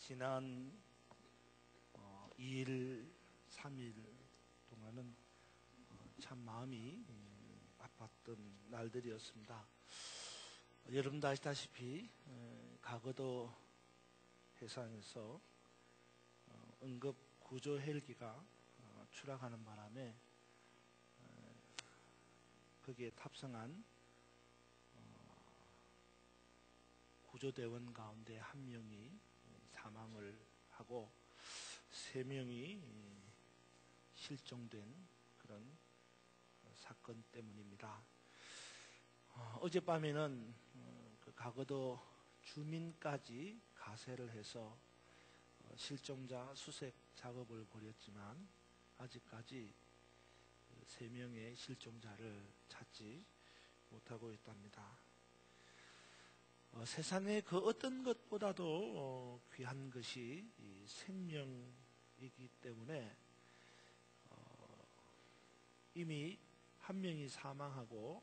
지난 2일, 3일 동안은 참 마음이 아팠던 날들이었습니다. 여러분도 아시다시피 가거도 해상에서 응급 구조 헬기가 추락하는 바람에 거기에 탑승한 구조대원 가운데 한 명이 사망을 하고 3명이 실종된 그런 사건 때문입니다. 어젯밤에는 그 가거도 주민까지 가세를 해서 실종자 수색 작업을 벌였지만 아직까지 3명의 실종자를 찾지 못하고 있답니다. 세상에 그 어떤 것보다도 귀한 것이 이 생명이기 때문에 이미 한 명이 사망하고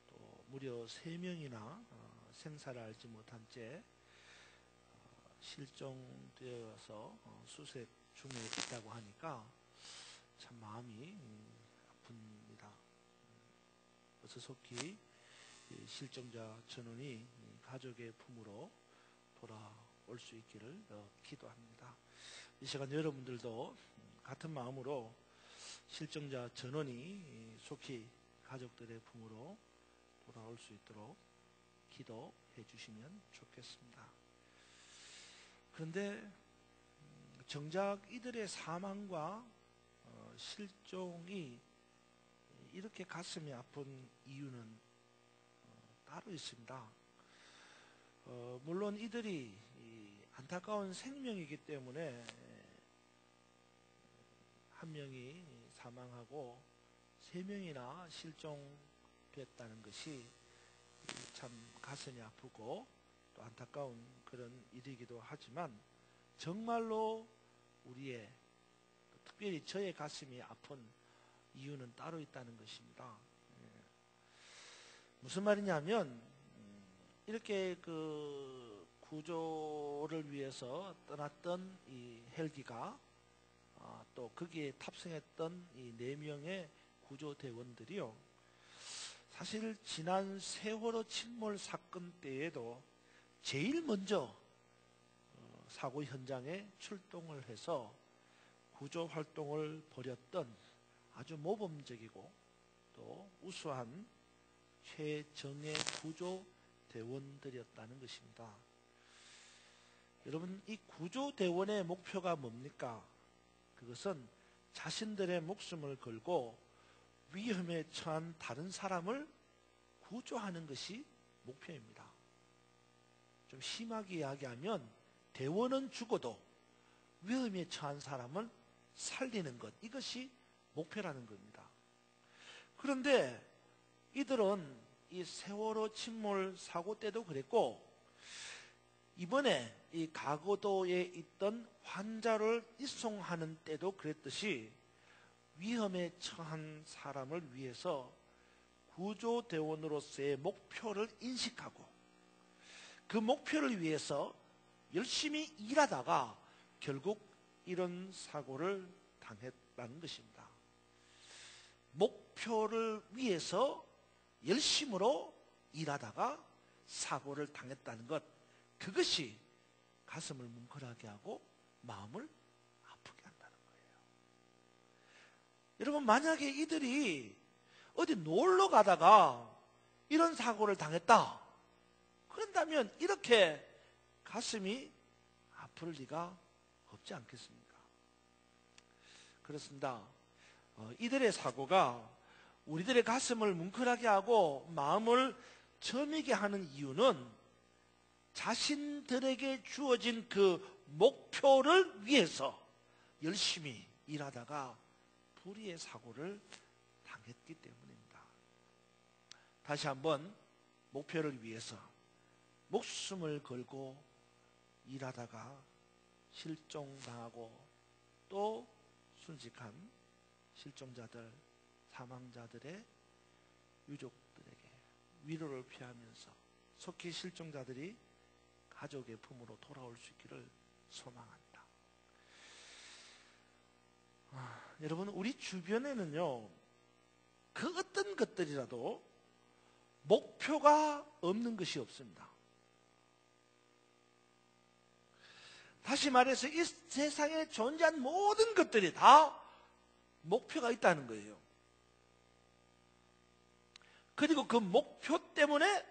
또 무려 3명이나 생사를 알지 못한 채 실종되어서 수색 중에 있다고 하니까 참 마음이 아픕니다. 어서 속히 실종자 전원이 가족의 품으로 돌아올 수 있기를 기도합니다. 이 시간 여러분들도 같은 마음으로 실종자 전원이 속히 가족들의 품으로 돌아올 수 있도록 기도해 주시면 좋겠습니다. 그런데 정작 이들의 사망과 실종이 이렇게 가슴이 아픈 이유는 따로 있습니다. 물론 이들이 안타까운 생명이기 때문에 한 명이 사망하고 3명이나 실종됐다는 것이 참 가슴이 아프고 또 안타까운 그런 일이기도 하지만 정말로 우리의 특별히 저의 가슴이 아픈 이유는 따로 있다는 것입니다. 무슨 말이냐면 이렇게 그 구조를 위해서 떠났던 이 헬기가 또 거기에 탑승했던 이 4명의 구조대원들이요, 사실 지난 세월호 침몰 사건 때에도 제일 먼저 사고 현장에 출동을 해서 구조 활동을 벌였던 아주 모범적이고 또 우수한 최정예 구조대원들이었다는 것입니다. 여러분, 이 구조대원의 목표가 뭡니까? 그것은 자신들의 목숨을 걸고 위험에 처한 다른 사람을 구조하는 것이 목표입니다. 좀 심하게 이야기하면 대원은 죽어도 위험에 처한 사람을 살리는 것, 이것이 목표라는 겁니다. 그런데 이들은 이 세월호 침몰 사고 때도 그랬고 이번에 이 가거도에 있던 환자를 이송하는 때도 그랬듯이 위험에 처한 사람을 위해서 구조대원으로서의 목표를 인식하고 그 목표를 위해서 열심히 일하다가 결국 이런 사고를 당했다는 것입니다. 목표를 위해서 열심으로 일하다가 사고를 당했다는 것, 그것이 가슴을 뭉클하게 하고 마음을 아프게 한다는 거예요. 여러분, 만약에 이들이 어디 놀러 가다가 이런 사고를 당했다 그런다면 이렇게 가슴이 아플 리가 없지 않겠습니까? 그렇습니다. 이들의 사고가 우리들의 가슴을 뭉클하게 하고 마음을 저미게 하는 이유는 자신들에게 주어진 그 목표를 위해서 열심히 일하다가 불의의 사고를 당했기 때문입니다. 다시 한번 목표를 위해서 목숨을 걸고 일하다가 실종당하고 또 순직한 실종자들, 사망자들의 유족들에게 위로를 표하면서 속히 실종자들이 가족의 품으로 돌아올 수 있기를 소망한다. 여러분, 우리 주변에는요, 그 어떤 것들이라도 목표가 없는 것이 없습니다. 다시 말해서 이 세상에 존재한 모든 것들이 다 목표가 있다는 거예요. 그리고 그 목표 때문에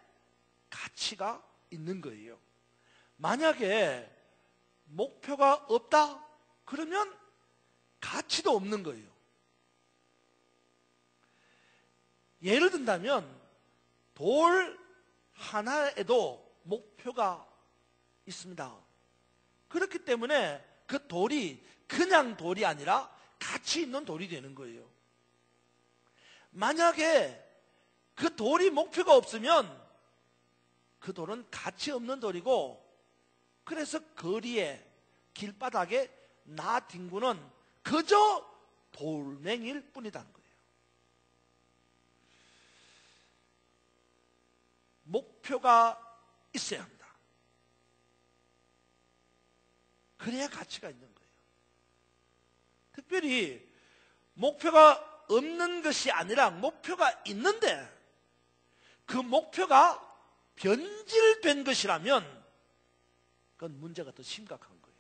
가치가 있는 거예요. 만약에 목표가 없다? 그러면 가치도 없는 거예요. 예를 든다면 돌 하나에도 목표가 있습니다. 그렇기 때문에 그 돌이 그냥 돌이 아니라 가치 있는 돌이 되는 거예요. 만약에 그 돌이 목표가 없으면 그 돌은 가치 없는 돌이고, 그래서 거리에 길바닥에 나뒹구는 그저 돌멩이일 뿐이라는 거예요. 목표가 있어야 합니다. 그래야 가치가 있는 거예요. 특별히 목표가 없는 것이 아니라 목표가 있는데 그 목표가 변질된 것이라면 그건 문제가 더 심각한 거예요.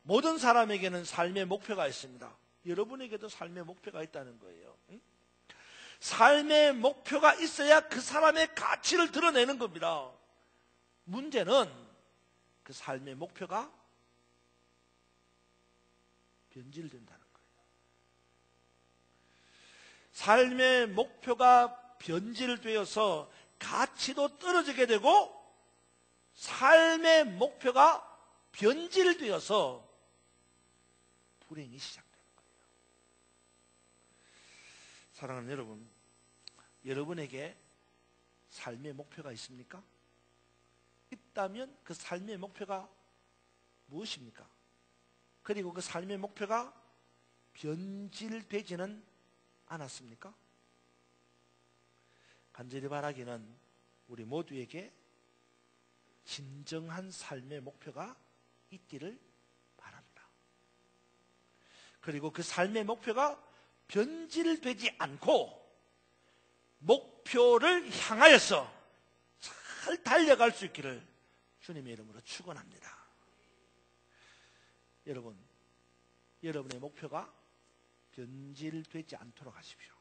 모든 사람에게는 삶의 목표가 있습니다. 여러분에게도 삶의 목표가 있다는 거예요. 삶의 목표가 있어야 그 사람의 가치를 드러내는 겁니다. 문제는 그 삶의 목표가 변질된다는 거예요. 삶의 목표가 변질되어서 가치도 떨어지게 되고, 삶의 목표가 변질되어서 불행이 시작되는 거예요. 사랑하는 여러분, 여러분에게 삶의 목표가 있습니까? 있다면 그 삶의 목표가 무엇입니까? 그리고 그 삶의 목표가 변질되지는 않았습니까? 간절히 바라기는 우리 모두에게 진정한 삶의 목표가 있기를 바랍니다. 그리고 그 삶의 목표가 변질되지 않고 목표를 향하여서 잘 달려갈 수 있기를 주님의 이름으로 축원합니다. 여러분, 여러분의 목표가 변질되지 않도록 하십시오.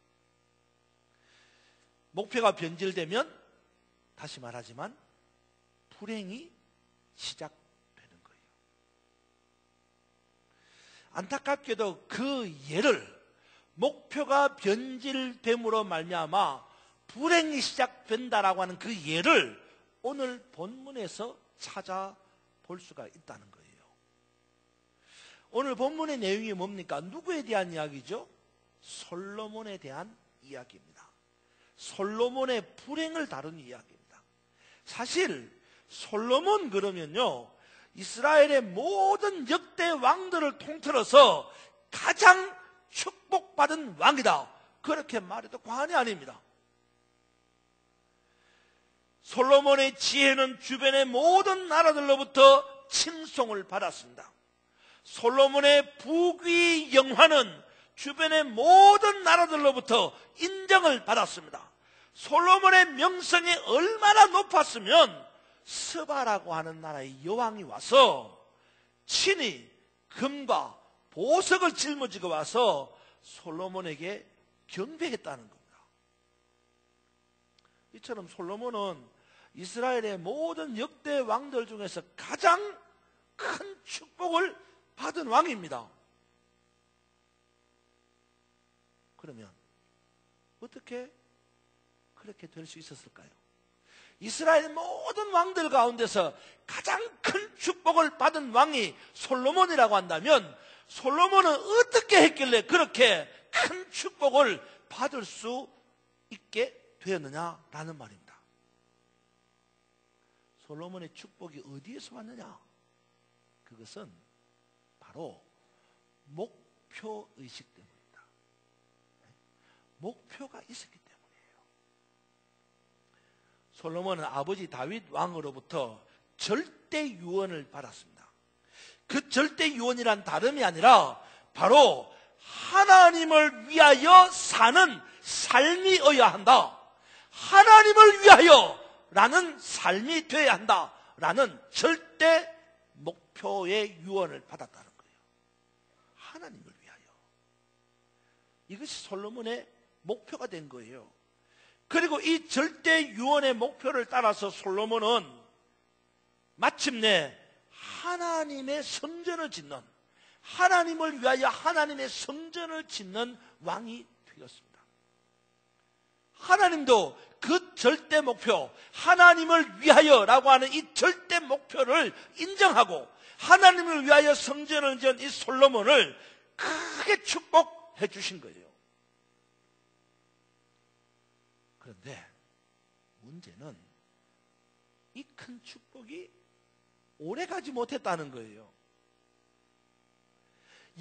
목표가 변질되면 다시 말하지만 불행이 시작되는 거예요. 안타깝게도 그 예를, 목표가 변질됨으로 말미암아 불행이 시작된다라고 하는 그 예를 오늘 본문에서 찾아볼 수가 있다는 거예요. 오늘 본문의 내용이 뭡니까? 누구에 대한 이야기죠? 솔로몬에 대한 이야기입니다. 솔로몬의 불행을 다룬 이야기입니다. 사실 솔로몬 그러면요, 이스라엘의 모든 역대 왕들을 통틀어서 가장 축복받은 왕이다, 그렇게 말해도 과언이 아닙니다. 솔로몬의 지혜는 주변의 모든 나라들로부터 칭송을 받았습니다. 솔로몬의 부귀 영화는 주변의 모든 나라들로부터 인정을 받았습니다. 솔로몬의 명성이 얼마나 높았으면 스바라고 하는 나라의 여왕이 와서 친히 금과 보석을 짊어지고 와서 솔로몬에게 경배했다는 겁니다. 이처럼 솔로몬은 이스라엘의 모든 역대 왕들 중에서 가장 큰 축복을 받은 왕입니다. 그러면 어떻게 그렇게 될 수 있었을까요? 이스라엘 모든 왕들 가운데서 가장 큰 축복을 받은 왕이 솔로몬이라고 한다면 솔로몬은 어떻게 했길래 그렇게 큰 축복을 받을 수 있게 되었느냐라는 말입니다. 솔로몬의 축복이 어디에서 왔느냐? 그것은 바로 목표의식 때문입니다. 목표가 있었기 때문이에요. 솔로몬은 아버지 다윗 왕으로부터 절대 유언을 받았습니다. 그 절대 유언이란 다름이 아니라 바로 하나님을 위하여 사는 삶이어야 한다. 하나님을 위하여 라는 삶이 되어야 한다. 라는 절대 목표의 유언을 받았다는 거예요. 하나님을 위하여. 이것이 솔로몬의 목표가 된 거예요. 그리고 이 절대 유언의 목표를 따라서 솔로몬은 마침내 하나님의 성전을 짓는, 하나님을 위하여 하나님의 성전을 짓는 왕이 되었습니다. 하나님도 그 절대 목표, 하나님을 위하여라고 하는 이 절대 목표를 인정하고 하나님을 위하여 성전을 지은 이 솔로몬을 크게 축복해 주신 거예요. 그런데 문제는 이 큰 축복이 오래가지 못했다는 거예요.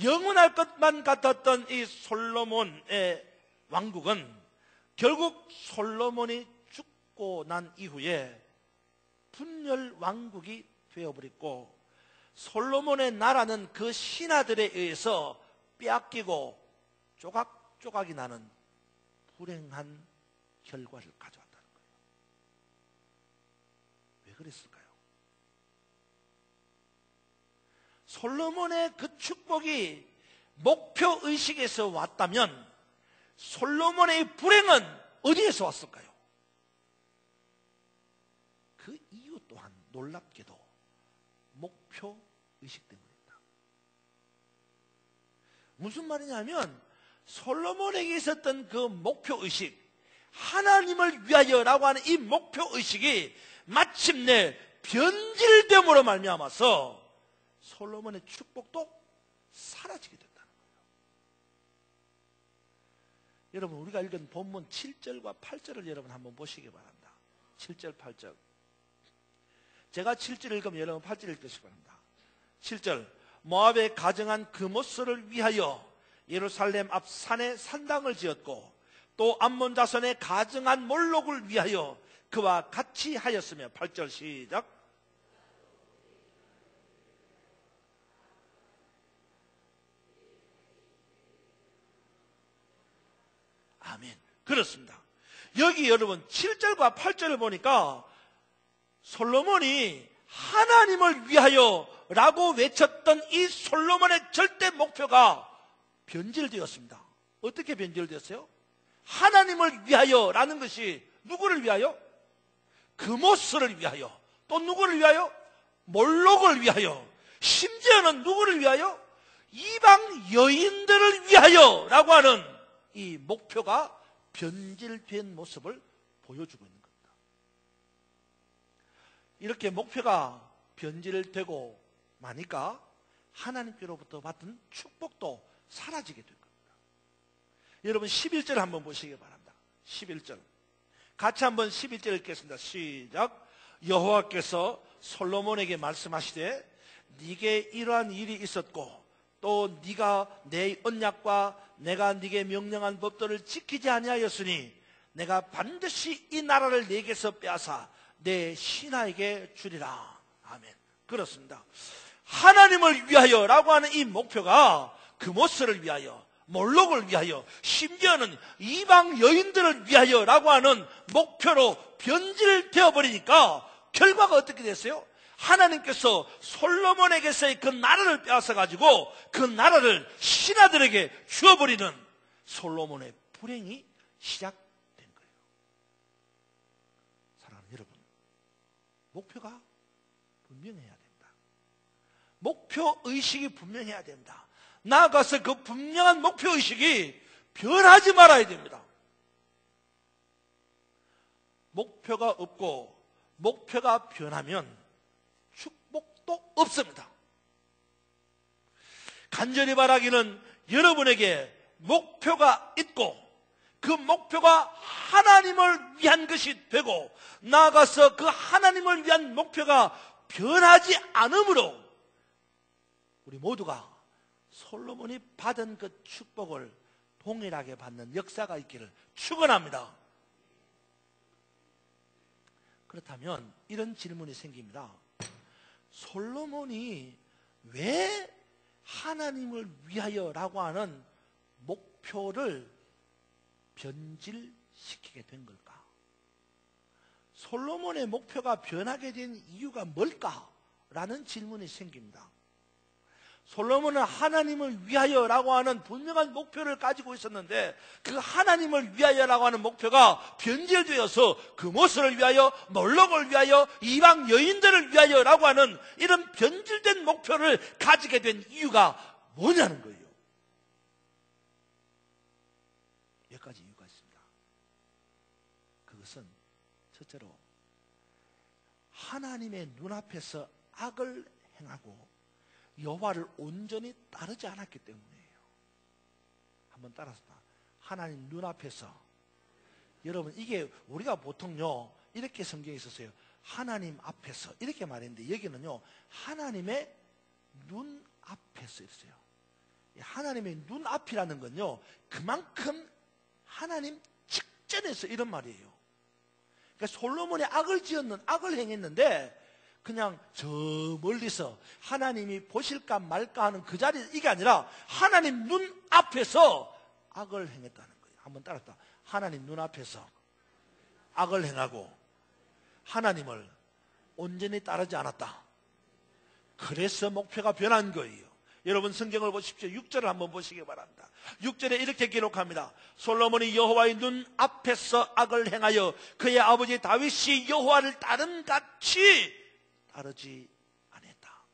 영원할 것만 같았던 이 솔로몬의 왕국은 결국 솔로몬이 죽고 난 이후에 분열 왕국이 되어버렸고, 솔로몬의 나라는 그 신하들에 의해서 빼앗기고 조각조각이 나는 불행한 결과를 가져왔다는 거예요. 왜 그랬을까요? 솔로몬의 그 축복이 목표의식에서 왔다면 솔로몬의 불행은 어디에서 왔을까요? 그 이유 또한 놀랍게도 목표의식 때문입니다. 무슨 말이냐면 솔로몬에게 있었던 그 목표의식, 하나님을 위하여라고 하는 이 목표의식이 마침내 변질됨으로 말미암아서 솔로몬의 축복도 사라지게 된다는 거예요. 여러분, 우리가 읽은 본문 7절과 8절을 여러분 한번 보시기 바랍니다. 7절, 8절. 제가 7절 읽으면 여러분 8절 읽으시기 바랍니다. 7절. 모압에 가정한 그모스를 위하여 예루살렘 앞 산에 산당을 지었고 또 암몬 자손의 가정한 몰록을 위하여 그와 같이 하였으며. 8절 시작. 아멘. 그렇습니다. 여기 여러분 7절과 8절을 보니까 솔로몬이 하나님을 위하여 라고 외쳤던 이 솔로몬의 절대 목표가 변질되었습니다. 어떻게 변질되었어요? 하나님을 위하여 라는 것이 누구를 위하여? 그모스를 위하여. 또 누구를 위하여? 몰록을 위하여. 심지어는 누구를 위하여? 이방 여인들을 위하여 라고 하는 이 목표가 변질된 모습을 보여주고 있는 겁니다. 이렇게 목표가 변질되고 나니까 하나님께로부터 받은 축복도 사라지게 된 겁니다. 여러분 11절 한번 보시기 바랍니다. 11절 같이 한번 11절 읽겠습니다. 시작. 여호와께서 솔로몬에게 말씀하시되 네게 이러한 일이 있었고 또 네가 내 언약과 내가 네게 명령한 법도를 지키지 아니하였으니 내가 반드시 이 나라를 네게서 빼앗아 내 신하에게 주리라. 아멘. 그렇습니다. 하나님을 위하여라고 하는 이 목표가 그모스를 위하여, 몰록을 위하여, 심지어는 이방 여인들을 위하여라고 하는 목표로 변질되어 버리니까 결과가 어떻게 됐어요? 하나님께서 솔로몬에게서의 그 나라를 빼앗아가지고 그 나라를 신하들에게 주어버리는 솔로몬의 불행이 시작된 거예요. 사랑하는 여러분, 목표가 분명해야 됩니다. 목표의식이 분명해야 됩니다. 나아가서 그 분명한 목표의식이 변하지 말아야 됩니다. 목표가 없고 목표가 변하면 축복도 없습니다. 간절히 바라기는 여러분에게 목표가 있고 그 목표가 하나님을 위한 것이 되고 나아가서 그 하나님을 위한 목표가 변하지 않으므로 우리 모두가 솔로몬이 받은 그 축복을 동일하게 받는 역사가 있기를 축원합니다. 그렇다면 이런 질문이 생깁니다. 솔로몬이 왜 하나님을 위하여라고 하는 목표를 변질시키게 된 걸까? 솔로몬의 목표가 변하게 된 이유가 뭘까라는 질문이 생깁니다. 솔로몬은 하나님을 위하여라고 하는 분명한 목표를 가지고 있었는데 그 하나님을 위하여라고 하는 목표가 변질되어서 그모스를 위하여, 몰록을 위하여, 이방 여인들을 위하여라고 하는 이런 변질된 목표를 가지게 된 이유가 뭐냐는 거예요. 몇 가지 이유가 있습니다. 그것은 첫째로 하나님의 눈앞에서 악을 행하고 여호와를 온전히 따르지 않았기 때문이에요. 한번 따라서 봐. 하나님 눈앞에서. 여러분, 이게 우리가 보통요 이렇게 성경에 있었어요. 하나님 앞에서 이렇게 말했는데 여기는요 하나님의 눈앞에서 있어요. 하나님의 눈앞이라는 건요 그만큼 하나님 직전에서 이런 말이에요. 그러니까 솔로몬이 악을 행했는데 그냥 저 멀리서 하나님이 보실까 말까 하는 그 자리, 이게 아니라 하나님 눈앞에서 악을 행했다는 거예요. 한번 따라서 하나님 눈앞에서 악을 행하고 하나님을 온전히 따르지 않았다. 그래서 목표가 변한 거예요. 여러분 성경을 보십시오. 6절을 한번 보시기 바랍니다. 6절에 이렇게 기록합니다. 솔로몬이 여호와의 눈앞에서 악을 행하여 그의 아버지 다윗이 여호와를 따른 같이 따르지 않았다.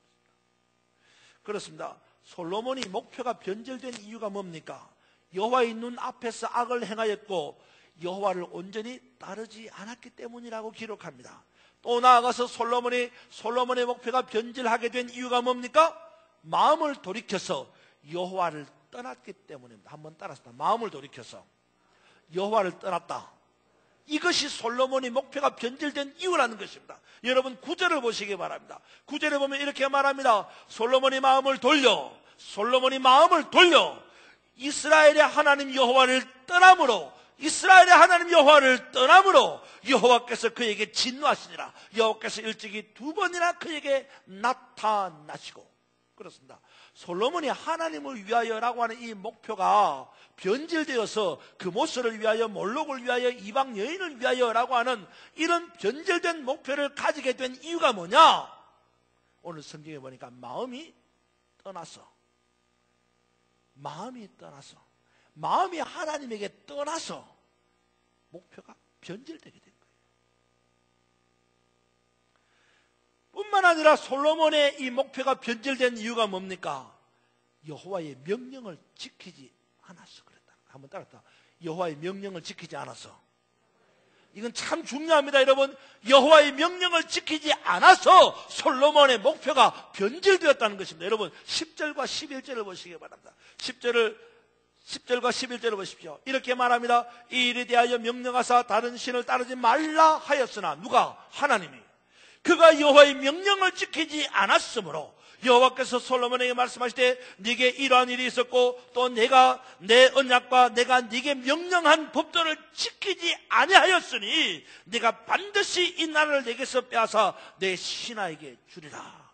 그렇습니다. 솔로몬이 목표가 변질된 이유가 뭡니까? 여호와의 눈앞에서 악을 행하였고 여호와를 온전히 따르지 않았기 때문이라고 기록합니다. 또 나아가서 솔로몬의 목표가 변질하게 된 이유가 뭡니까? 마음을 돌이켜서 여호와를 떠났기 때문입니다. 한번 따라서 마음을 돌이켜서 여호와를 떠났다. 이것이 솔로몬의 목표가 변질된 이유라는 것입니다. 여러분 9절을 보시기 바랍니다. 9절에 보면 이렇게 말합니다. 솔로몬이 마음을 돌려 이스라엘의 하나님 여호와를 떠남으로 여호와께서 그에게 진노하시니라. 여호와께서 일찍이 2번이나 그에게 나타나시고. 그렇습니다. 솔로몬이 하나님을 위하여라고 하는 이 목표가 변질되어서 그모스를 위하여, 몰록을 위하여, 이방 여인을 위하여라고 하는 이런 변질된 목표를 가지게 된 이유가 뭐냐? 오늘 성경에 보니까 마음이 하나님에게 떠나서 목표가 변질되게 된 거예요. 뿐만 아니라 솔로몬의 이 목표가 변질된 이유가 뭡니까? 여호와의 명령을 지키지 않았어. 그랬다. 한번 따라서 여호와의 명령을 지키지 않았어. 이건 참 중요합니다, 여러분. 여호와의 명령을 지키지 않아서 솔로몬의 목표가 변질되었다는 것입니다. 여러분 10절과 11절을 보시기 바랍니다. 10절과 11절을 보십시오. 이렇게 말합니다. 이 일에 대하여 명령하사 다른 신을 따르지 말라 하였으나 누가? 하나님이. 그가 여호와의 명령을 지키지 않았으므로 여호와께서 솔로몬에게 말씀하시되 네게 이러한 일이 있었고 또 내가 내 언약과 내가 네게 명령한 법도를 지키지 아니하였으니 네가 반드시 이 나라를 내게서 빼앗아 내 신하에게 주리라.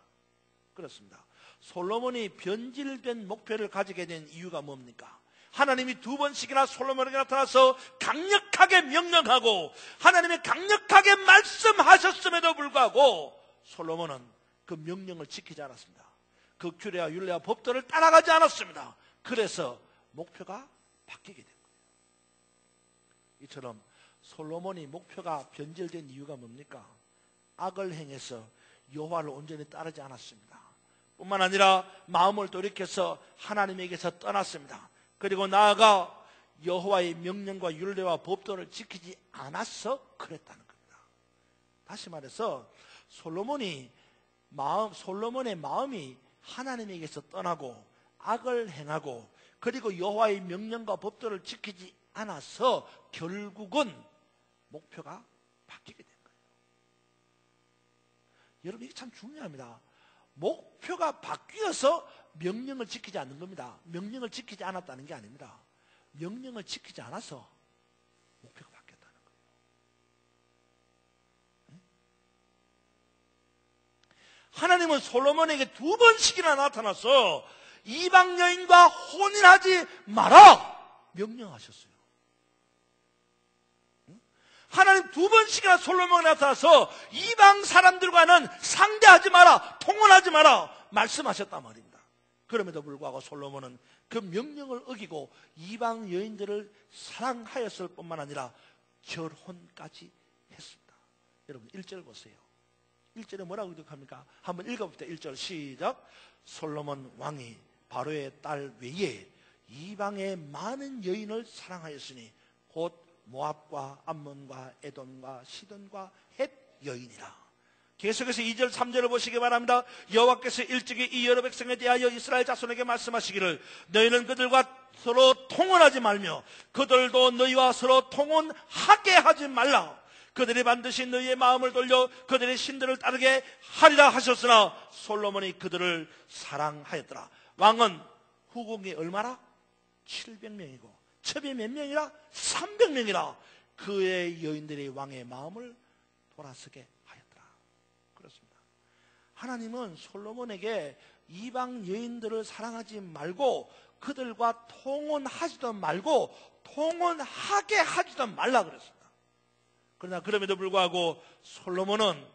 그렇습니다. 솔로몬이 변질된 목표를 가지게 된 이유가 뭡니까? 하나님이 2번씩이나 솔로몬에게 나타나서 강력하게 명령하고 하나님이 강력하게 말씀하셨음에도 불구하고 솔로몬은 그 명령을 지키지 않았습니다. 그 규례와 율례와 법도를 따라가지 않았습니다. 그래서 목표가 바뀌게 된 거예요. 이처럼 솔로몬이 목표가 변질된 이유가 뭡니까? 악을 행해서 여호와를 온전히 따르지 않았습니다. 뿐만 아니라 마음을 돌이켜서 하나님에게서 떠났습니다. 그리고 나아가 여호와의 명령과 율례와 법도를 지키지 않아서 그랬다는 겁니다. 다시 말해서 솔로몬의 마음이 하나님에게서 떠나고 악을 행하고 그리고 여호와의 명령과 법도를 지키지 않아서 결국은 목표가 바뀌게 된 거예요. 여러분 이게 참 중요합니다. 목표가 바뀌어서 명령을 지키지 않는 겁니다. 명령을 지키지 않았다는 게 아닙니다. 명령을 지키지 않아서 목표가 바뀌었다는 거예요. 하나님은 솔로몬에게 2번씩이나 나타나서 이방 여인과 혼인하지 마라 명령하셨어요. 하나님 2번씩이나 솔로몬에 나타나서 이방 사람들과는 상대하지 마라, 통혼하지 마라 말씀하셨단 말입니다. 그럼에도 불구하고 솔로몬은 그 명령을 어기고 이방 여인들을 사랑하였을 뿐만 아니라 결혼까지 했습니다. 여러분 1절 보세요. 1절에 뭐라고 기록합니까? 한번 읽어봅시다. 1절 시작. 솔로몬 왕이 바로의 딸 외에 이방의 많은 여인을 사랑하였으니 곧 모압과 암몬과 에돔과 시돈과 헷 여인이라. 계속해서 2절 3절을 보시기 바랍니다. 여호와께서 일찍이 이 여러 백성에 대하여 이스라엘 자손에게 말씀하시기를 너희는 그들과 서로 통혼하지 말며 그들도 너희와 서로 통혼하게 하지 말라. 그들이 반드시 너희의 마음을 돌려 그들의 신들을 따르게 하리라 하셨으나 솔로몬이 그들을 사랑하였더라. 왕은 후궁이 얼마나? 700명이고 첩이 몇 명이라? 300명이라. 그의 여인들이 왕의 마음을 돌아서게 하였더라. 그렇습니다. 하나님은 솔로몬에게 이방 여인들을 사랑하지 말고 그들과 통혼하지도 말고 통혼하게 하지도 말라 그랬습니다. 그러나 그럼에도 불구하고 솔로몬은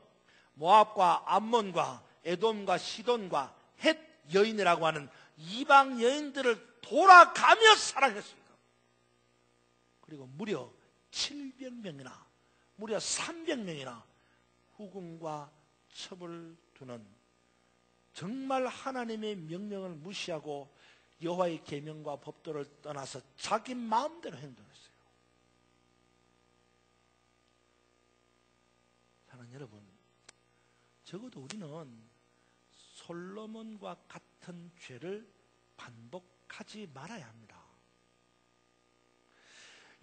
모압과 암몬과 에돔과 시돈과 헷 여인이라고 하는 이방 여인들을 돌아가며 사랑했습니다. 그리고 무려 700명이나 무려 300명이나 후궁과 첩을 두는 정말 하나님의 명령을 무시하고 여호와의 계명과 법도를 떠나서 자기 마음대로 행동했어요. 사랑하는 여러분, 적어도 우리는 솔로몬과 같은 죄를 반복하지 말아야 합니다.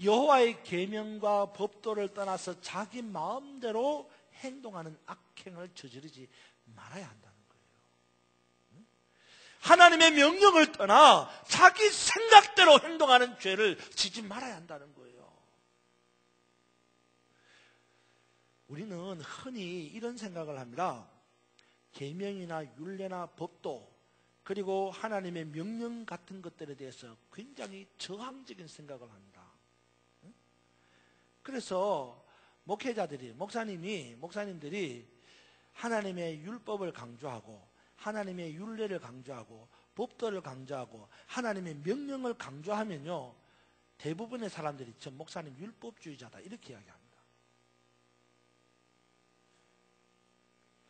여호와의 계명과 법도를 떠나서 자기 마음대로 행동하는 악행을 저지르지 말아야 한다는 거예요. 하나님의 명령을 떠나 자기 생각대로 행동하는 죄를 지지 말아야 한다는 거예요. 우리는 흔히 이런 생각을 합니다. 계명이나 율례나 법도 그리고 하나님의 명령 같은 것들에 대해서 굉장히 저항적인 생각을 합니다. 그래서 목사님들이 하나님의 율법을 강조하고 하나님의 율례를 강조하고 법도를 강조하고 하나님의 명령을 강조하면요, 대부분의 사람들이 저 목사님 율법주의자다 이렇게 이야기합니다.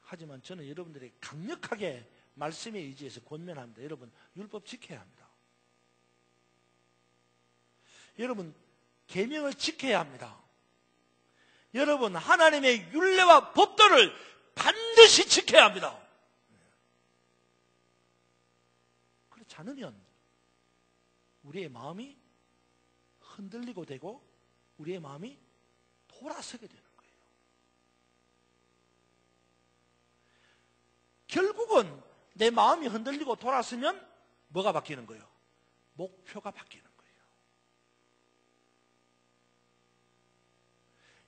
하지만 저는 여러분들이 강력하게 말씀에 의지해서 권면합니다. 여러분 율법 지켜야 합니다. 여러분 계명을 지켜야 합니다. 여러분 하나님의 율례와 법도를 반드시 지켜야 합니다. 그렇지 않으면 우리의 마음이 흔들리고 되고 우리의 마음이 돌아서게 되는 거예요. 결국은 내 마음이 흔들리고 돌아서면 뭐가 바뀌는 거예요? 목표가 바뀌는 거예요.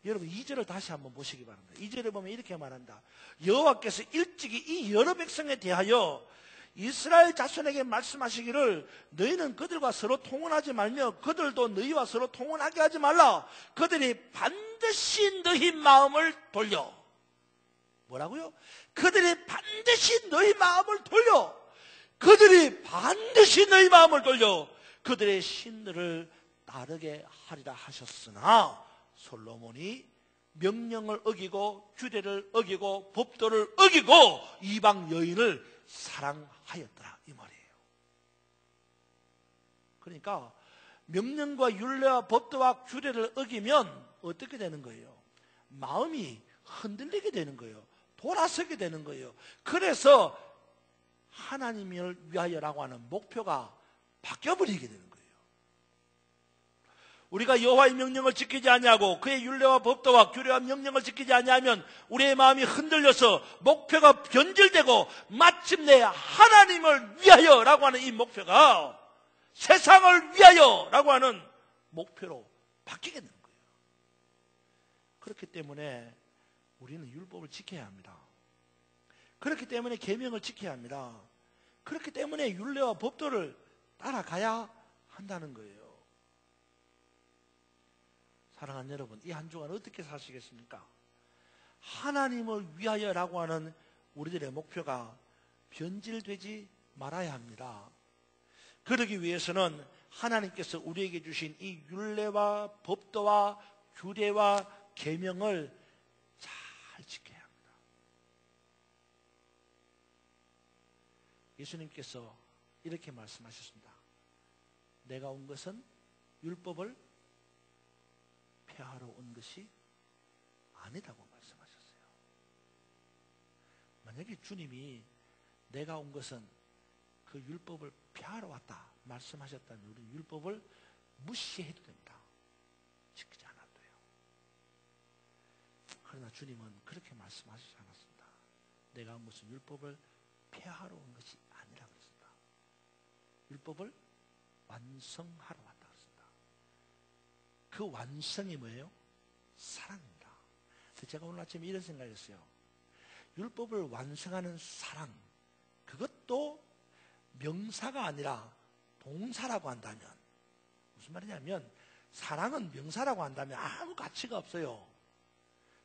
여러분 2절을 다시 한번 보시기 바랍니다. 2절에 보면 이렇게 말한다. 여호와께서 일찍이 이 여러 백성에 대하여 이스라엘 자손에게 말씀하시기를 너희는 그들과 서로 통혼하지 말며 그들도 너희와 서로 통혼하게 하지 말라. 그들이 반드시 너희 마음을 돌려. 뭐라고요? 그들이 반드시 너희 마음을 돌려. 그들이 반드시 너희 마음을 돌려 그들의 신들을 따르게 하리라 하셨으나 솔로몬이 명령을 어기고 규례를 어기고 법도를 어기고 이방 여인을 사랑하였더라 이 말이에요. 그러니까 명령과 율례와 법도와 규례를 어기면 어떻게 되는 거예요? 마음이 흔들리게 되는 거예요. 돌아서게 되는 거예요. 그래서 하나님을 위하여라고 하는 목표가 바뀌어버리게 되는 거예요. 우리가 여호와의 명령을 지키지 아니하고 그의 율례와 법도와 규례와 명령을 지키지 아니하면 우리의 마음이 흔들려서 목표가 변질되고 마침내 하나님을 위하여라고 하는 이 목표가 세상을 위하여라고 하는 목표로 바뀌게 되는 거예요. 그렇기 때문에 우리는 율법을 지켜야 합니다. 그렇기 때문에 계명을 지켜야 합니다. 그렇기 때문에 율례와 법도를 따라가야 한다는 거예요. 사랑하는 여러분, 이 한 주간 어떻게 사시겠습니까? 하나님을 위하여라고 하는 우리들의 목표가 변질되지 말아야 합니다. 그러기 위해서는 하나님께서 우리에게 주신 이 율례와 법도와 규례와 계명을 잘 지켜야 합니다. 예수님께서 이렇게 말씀하셨습니다. 내가 온 것은 율법을 폐하러 온 것이 아니다고 말씀하셨어요. 만약에 주님이 내가 온 것은 그 율법을 폐하러 왔다 말씀하셨다면 우리는 율법을 무시해도 됩니다. 지키지 않아도 돼요. 그러나 주님은 그렇게 말씀하시지 않았습니다. 내가 온 것은 율법을 폐하러 온 것이 아니라 그랬습니다. 율법을 완성하러 왔다 그랬습니다. 그 완성이 뭐예요? 사랑입니다. 제가 오늘 아침에 이런 생각했어요. 율법을 완성하는 사랑, 그것도 명사가 아니라 동사라고 한다면, 무슨 말이냐면 사랑은 명사라고 한다면 아무 가치가 없어요.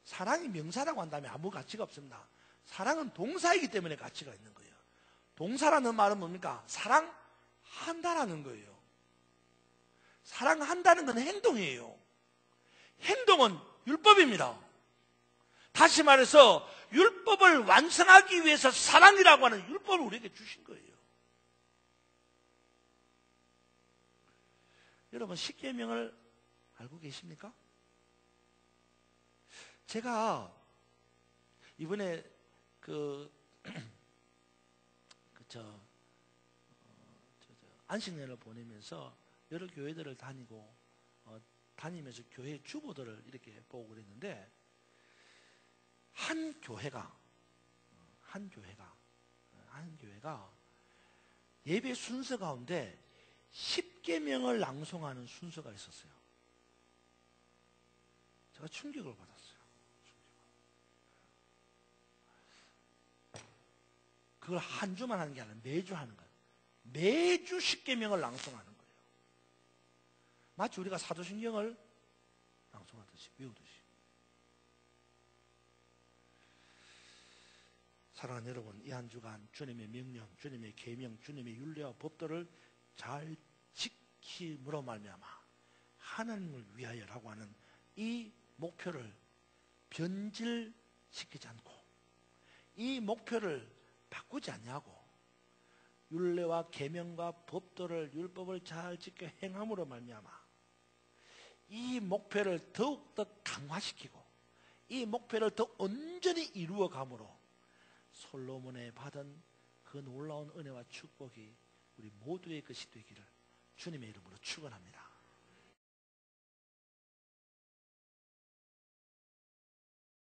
사랑이 명사라고 한다면 아무 가치가 없습니다. 사랑은 동사이기 때문에 가치가 있는 거예요. 동사라는 말은 뭡니까? 사랑한다라는 거예요. 사랑한다는 건 행동이에요. 행동은 율법입니다. 다시 말해서 율법을 완성하기 위해서 사랑이라고 하는 율법을 우리에게 주신 거예요. 여러분, 십계명을 알고 계십니까? 제가 이번에 안식년을 보내면서 여러 교회들을 다니고 다니면서 교회 주보들을 이렇게 보고 그랬는데 한 교회가 예배 순서 가운데 10계명을 낭송하는 순서가 있었어요. 제가 충격을 받았어요. 그걸 한 주만 하는 게 아니라 매주 하는 거예요. 매주 10계명을 낭송하는 거예요. 마치 우리가 사도신경을 낭송하듯이, 외우듯이. 사랑하는 여러분, 이 한 주간 주님의 명령, 주님의 계명, 주님의 율례와 법도를 잘 지킴으로 말미암아 하나님을 위하여라고 하는 이 목표를 변질시키지 않고 이 목표를 바꾸지 않냐고 율례와 계명과 법도를 율법을 잘 지켜 행함으로 말미암아 이 목표를 더욱더 강화시키고 이 목표를 더 온전히 이루어감으로 솔로몬의 받은 그 놀라운 은혜와 축복이 우리 모두의 것이 되기를 주님의 이름으로 축원합니다.